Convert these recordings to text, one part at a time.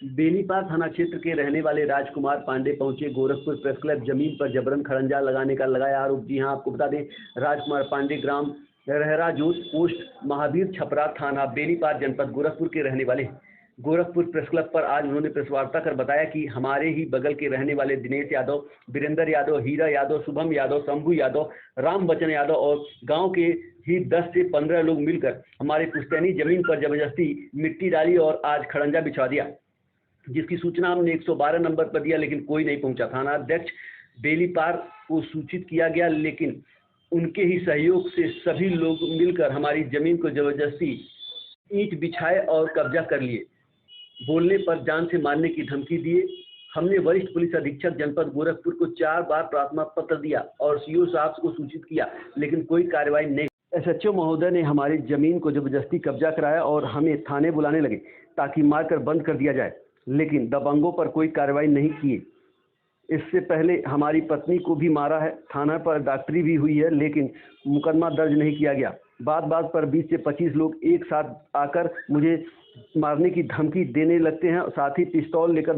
बेनीपार थाना क्षेत्र के रहने वाले राजकुमार पांडे पहुंचे गोरखपुर प्रेस क्लब जमीन पर जबरन खड़ंजा लगाने का लगाया आरोप। जी हां, आपको बता दें, राजकुमार पांडे ग्राम रहराजोत पोस्ट महावीर छपरा थाना बेनीपार जनपद गोरखपुर के रहने वाले गोरखपुर प्रेस क्लब पर आज उन्होंने प्रेस वार्ता कर बताया कि हमारे ही बगल के रहने वाले दिनेश यादव, वीरेंद्र यादव, हीरा यादव, शुभम यादव, शंभू यादव, राम बच्चन यादव और गांव के ही 10 से 15 लोग मिलकर हमारे पुश्तैनी जमीन पर जबरदस्ती मिट्टी डाली और आज खड़ंजा बिछा दिया, जिसकी सूचना हमने 112 नंबर पर दिया लेकिन कोई नहीं पहुंचा। थाना अध्यक्ष बेनीपार को सूचित किया गया लेकिन उनके ही सहयोग से सभी लोग मिलकर हमारी जमीन को जबरदस्ती ईंट बिछाए और कब्जा कर लिए। बोलने पर जान से मारने की धमकी दिए। हमने वरिष्ठ पुलिस अधीक्षक जनपद गोरखपुर को 4 बार प्रार्थना पत्र दिया और सीओ साहब को सूचित किया लेकिन कोई कार्रवाई नहीं। एसएचओ महोदय ने हमारी जमीन को जबरदस्ती कब्जा कराया और हमें थाने बुलाने लगे ताकि मारकर बंद कर दिया जाए, लेकिन दबंगों पर कोई कार्रवाई नहीं किए। इससे पहले हमारी पत्नी को भी मारा है। थाना पर डॉक्टरी भी हुई है लेकिन मुकदमा दर्ज नहीं किया गया। बात बात पर 20 से 25 लोग एक साथ आकर मुझे मारने की धमकी देने लगते हैं, साथ ही पिस्तौल लेकर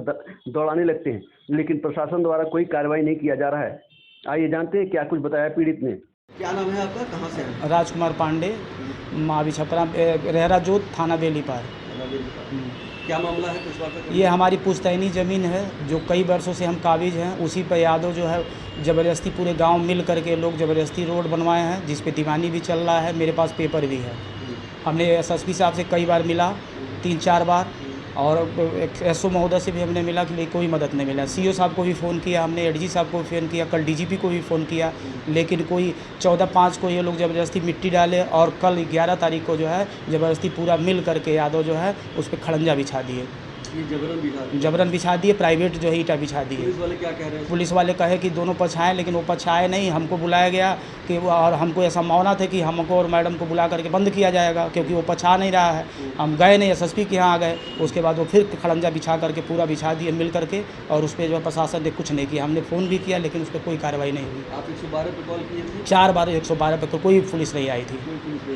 दौड़ाने लगते हैं, लेकिन प्रशासन द्वारा कोई कार्रवाई नहीं किया जा रहा है। आइए जानते हैं क्या कुछ बताया पीड़ित ने। क्या नाम है आपका, कहाँ से हैं? राजकुमार पांडे, महावीर छपरा, रहराजोत थाना बेनीपार। क्या मामला है, कुछ बात? ये हमारी पुश्तैनी ज़मीन है जो कई वर्षों से हम काबिज हैं। उसी पर यादव जो है ज़बरदस्ती पूरे गांव मिल करके लोग ज़बरदस्ती रोड बनवाए हैं, जिस पे दीवानी भी चल रहा है। मेरे पास पेपर भी है। हमने एसएसपी साहब से कई बार मिला, 3-4 बार, और एसओ महोदय से भी हमने मिला कि कोई मदद नहीं मिला। सीओ साहब को भी फ़ोन किया हमने, एडीजी साहब को भी फ़ोन किया, कल डीजीपी को भी फ़ोन किया, लेकिन कोई 14/5 को ये लोग ज़बरदस्ती मिट्टी डाले और कल 11 तारीख को जो है ज़बरदस्ती पूरा मिल करके यादव जो है उस पर खड़ंजा बिछा दिए। जबरन बिछा दिए, प्राइवेट जो है ईटा बिछा दिए। पुलिस वाले क्या कह रहे हैं? पुलिस वाले कहे कि दोनों पछाए, लेकिन वो पछाए नहीं। हमको बुलाया गया कि और हमको यह संभावना थी कि हमको और मैडम को बुला करके बंद किया जाएगा, क्योंकि वो पछा नहीं रहा है। हम गए नहीं, एसएसपी के यहाँ आ गए। उसके बाद वो फिर खड़ंजा बिछा करके पूरा बिछा दिए मिल करके, और उस पर जो है प्रशासन ने कुछ नहीं किया। हमने फ़ोन भी किया लेकिन उस पर कोई कार्रवाई नहीं हुई। आप 112 पर कॉल किए थे? 4 बार 112 पर कोई पुलिस नहीं आई थी।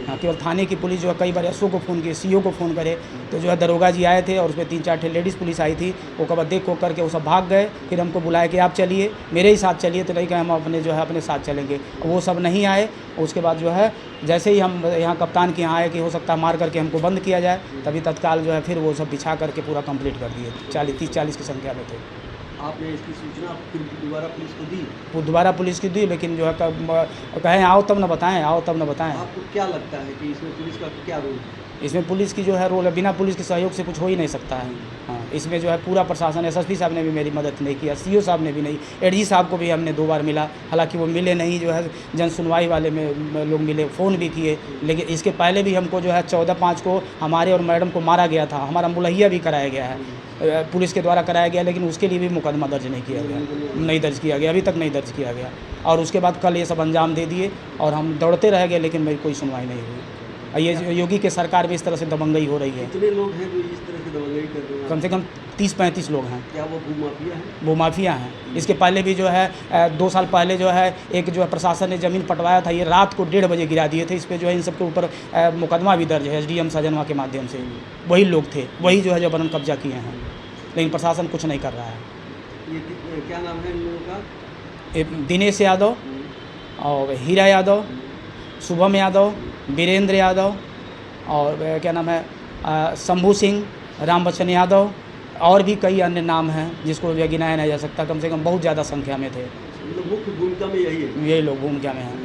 हाँ, केवल थाने की पुलिस जो है कई बार एसओ को फ़ोन किए, सीओ को फ़ोन करे, तो जो है दरोगा जी आए थे और उसमें 3-4 लेडीज़ पुलिस आई थी। वो कब देख को करके वो सब भाग गए। फिर हमको बुलाया कि आप चलिए, मेरे ही साथ चलिए, तो नहीं कहे हम अपने जो है अपने साथ चलेंगे। वो सब नहीं आए। उसके बाद जो है जैसे ही हम यहाँ कप्तान के यहाँ आए कि हो सकता है मार करके हमको बंद किया जाए, तभी तत्काल जो है फिर वो सब बिछा करके पूरा कंप्लीट कर दिए। 30-40 की संख्या में थे। आपने इसकी सूचना फिर दोबारा पुलिस को दी? वो दोबारा पुलिस की दी, लेकिन जो है कहें आओ तब न बताएं, आओ तब न बताएं। आपको क्या लगता है कि इसमें पुलिस का क्या रोल है? इसमें पुलिस की जो है रोल है, बिना पुलिस के सहयोग से कुछ हो ही नहीं सकता है। हाँ, इसमें जो है पूरा प्रशासन, एसएसपी साहब ने भी मेरी मदद नहीं किया, सीओ साहब ने भी नहीं, एडीजी साहब को भी हमने 2 बार मिला, हालांकि वो मिले नहीं। जो है जन सुनवाई वाले में लोग मिले, फ़ोन भी किए, लेकिन इसके पहले भी हमको जो है 14/5 को हमारे और मैडम को मारा गया था। हमारा मुलहिया भी कराया गया है, पुलिस के द्वारा कराया गया, लेकिन उसके लिए भी मुकदमा दर्ज नहीं किया गया, नहीं दर्ज किया गया, अभी तक नहीं दर्ज किया गया। और उसके बाद कल ये सब अंजाम दे दिए और हम दौड़ते रह गए, लेकिन मेरी कोई सुनवाई नहीं हुई। ये योगी के सरकार में इस तरह से दबंगई हो रही है। कितने लोग हैं जो इस तरह से दबंगई कर रहे हैं? कम से कम 30-35 लोग हैं। क्या वो भूमाफिया हैं? वो माफिया हैं। इसके पहले भी जो है 2 साल पहले जो है एक जो है प्रशासन ने ज़मीन पटवाया था, ये रात को 1:30 बजे गिरा दिए थे। इस पर जो है इन सब के ऊपर मुकदमा भी दर्ज है एसडीएम सजनवा के माध्यम से। वही लोग थे, वही जो है जबरन कब्जा किए हैं, लेकिन प्रशासन कुछ नहीं कर रहा है। ये क्या नाम है इन लोगों का? दिनेश यादव और हीरा यादव, शुभम यादव, वीरेंद्र यादव और क्या नाम है शंभू सिंह, राम बच्चन यादव, और भी कई अन्य नाम हैं जिसको गिनाया नहीं जा सकता। कम से कम बहुत ज़्यादा संख्या में थे। मुख्य भूमिका में यही लोग भूमिका में हैं।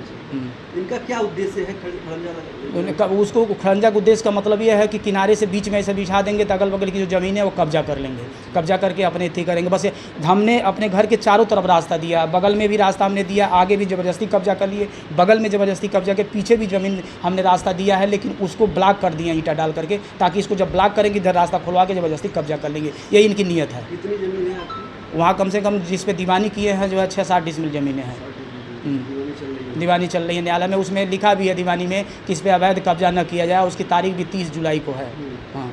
इनका क्या उद्देश्य है खड़ंजा? उसको खड़ंजा का उद्देश्य का मतलब यह है कि किनारे से बीच में ऐसे बिछा देंगे तो अगल बगल की जो ज़मीन है वो कब्जा कर लेंगे, कब्जा करके अपने थी करेंगे। बस हमने अपने घर के चारों तरफ रास्ता दिया, बगल में भी रास्ता हमने दिया, आगे भी ज़बरदस्ती कब्जा कर लिए, बगल में ज़बरदस्ती कब्जा के पीछे भी ज़मीन हमने रास्ता दिया है, लेकिन उसको ब्लॉक कर दिया ईंटा डाल करके, ताकि इसको जब ब्लॉक करेंगे इधर रास्ता खुलवा के ज़बरदस्ती कब्जा कर लेंगे। यही इनकी नीयत है। कितनी ज़मीन है आपकी? वहाँ कम से कम जिस पे दीवानी किए हैं जो है 6-7 डिसमिल ज़मीनें हैं। दीवानी चल रही है न्यायालय में, उसमें लिखा भी है दीवानी में कि इस पर अवैध कब्जा न किया जाए। उसकी तारीख भी 30 जुलाई को है। हाँ,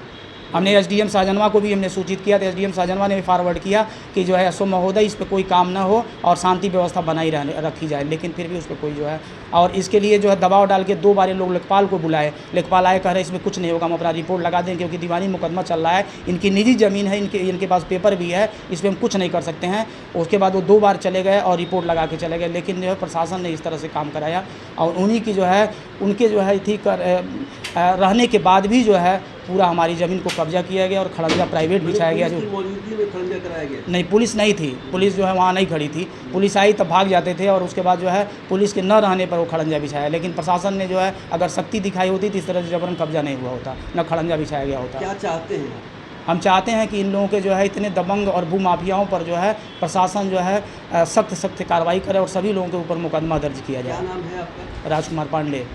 हमने एसडीएम शाहजनवा को भी हमने सूचित किया, तो एसडीएम शाहजनवा ने भी फॉरवर्ड किया कि जो है एसओ महोदय इस पर कोई काम ना हो और शांति व्यवस्था बनाई रखी जाए, लेकिन फिर भी उस पर कोई जो है, और इसके लिए जो है दबाव डाल के 2 बार लोग लेखपाल को बुलाए, लेखपाल आए, कह रहे इसमें कुछ नहीं होगा, हम अपना रिपोर्ट लगा दें, क्योंकि दीवानी मुकदमा चल रहा है, इनकी निजी ज़मीन है, इनके पास पेपर भी है, इस पर हम कुछ नहीं कर सकते हैं। उसके बाद वो 2 बार चले गए और रिपोर्ट लगा के चले गए, लेकिन जो है प्रशासन ने इस तरह से काम कराया और उन्हीं की जो है उनके जो है थी रहने के बाद भी जो है पूरा हमारी ज़मीन को कब्जा किया गया और खड़ंजा प्राइवेट बिछाया गया। जो मौजूदगी में खड़ंजा कराया गया? नहीं, पुलिस नहीं थी, पुलिस जो है वहाँ नहीं खड़ी थी, पुलिस आई तब भाग जाते थे और उसके बाद जो है पुलिस के न रहने पर वो खड़ंजा बिछाया, लेकिन प्रशासन ने जो है अगर सख्ती दिखाई होती तो इस तरह से जबरन कब्जा नहीं हुआ होता, न खड़ंजा बिछाया गया होता। क्या चाहते हैं? हम चाहते हैं कि इन लोगों के जो है इतने दबंग और भूमाफियाओं पर जो है प्रशासन जो है सख्त कार्रवाई करे और सभी लोगों के ऊपर मुकदमा दर्ज किया जाए। क्या नाम है आपका? राजकुमार पांडे।